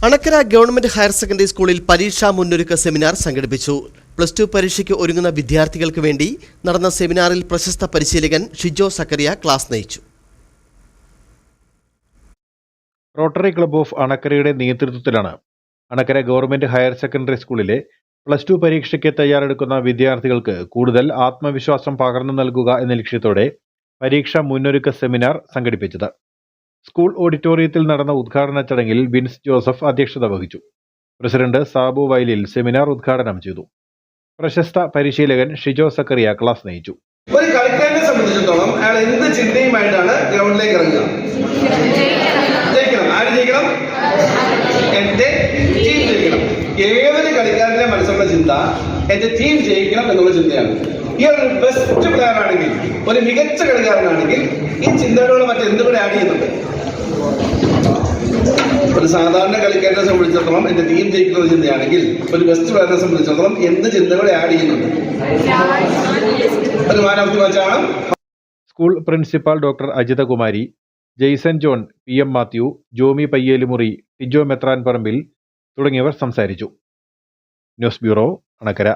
Anakkara government higher secondary സ്കൂളിൽ പരീക്ഷാ മുന്നൊരുക്ക seminar സംഘടിപ്പിച്ചു. +2 പരീക്ഷയ്ക്ക് ഒരുങ്ങുന്ന വിദ്യാർത്ഥികൾക്ക് വേണ്ടി നടന്ന സെമിനാറിൽ പ്രശസ്ത പരിശീലകൻ ഷിജോ സക്കറിയ ക്ലാസ് നയിച്ചു. റോട്ടറി ക്ലബ്ബ് ഓഫ് അണക്കരയുടെ നേതൃത്വത്തിലാണ് അണക്കര ഗവൺമെന്റ് ഹയർ സെക്കൻഡറി സ്കൂളിലെ +2 പരീക്ഷയ്ക്ക് തയ്യാറെടുക്കുന്ന വിദ്യാർത്ഥികൾക്ക് കൂടുതൽ ആത്മവിശ്വാസം പകർന്നു നൽകുക എന്ന ലക്ഷ്യത്തോടെ പരീക്ഷാ മുന്നൊരുക്ക സെമിനാർ സംഘടിപ്പിച്ചത്. സ്കൂൾ ഓഡിറ്റോറിയത്തിൽ നടന്ന ഉദ്ഘാടന ചടങ്ങിൽ ബിൻസ് ജോസഫ് അധ്യക്ഷത വഹിച്ചു. പ്രസിഡന്റ് സാബു വയലിൽ സെമിനാർ ഉദ്ഘാടനം ചെയ്തു. പ്രശസ്ത പരിശീലകൻ ഷിജോ സക്കറിയ ക്ലാസ് നയിച്ചു. ഒരു കളിക്കാരനെ സംബന്ധിച്ചിടത്തോളം അയാൾ എന്ത് ചിന്തയുമായിട്ടാണ് ഗ്രൗണ്ടിലേക്ക് ഇറങ്ങുക? ജയിക്കണം. ആര് ജയിക്കണം? എന്റെ ടീം ജയിക്കണം. ഏതൊരു കളിക്കാരന്റെ മനസ്സിലുള്ള ചിന്ത എന്റെ ടീം ജയിക്കണം എന്നുള്ള ചിന്തയാണ്. ഈ ഒരു ബെസ്റ്റ് പ്ലെയർ ആണെങ്കിൽ, ഒരു മികച്ച കളിക്കാരനാണെങ്കിൽ ഈ ചിന്തകളോട് മറ്റെന്തുകൂടെ ആഡ് ചെയ്യുന്നുണ്ട്. ഒരു സാധാരണ കളിക്കാരനെ സംബന്ധിച്ചിടത്തോളം എന്റെ ടീം ജയിക്കുന്ന ചിന്തയാണെങ്കിൽ, ഒരു ബെസ്റ്റ് പ്ലെയറിനെ സംബന്ധിച്ചിടത്തോളം എന്ത് ചിന്തകളെ ആഡ് ചെയ്യുന്നുണ്ട്? ഒരു മാൻ ഓഫ് ദി മാച്ച് ആണ്. School principal doctor Ajitha Kumari, Jaison John, PM Mathew, Jomy Payyelimuri, Tijo Methran Parambil തുടങ്ങിയവർ സംസാരിച്ചു. News bureau, Anakkara.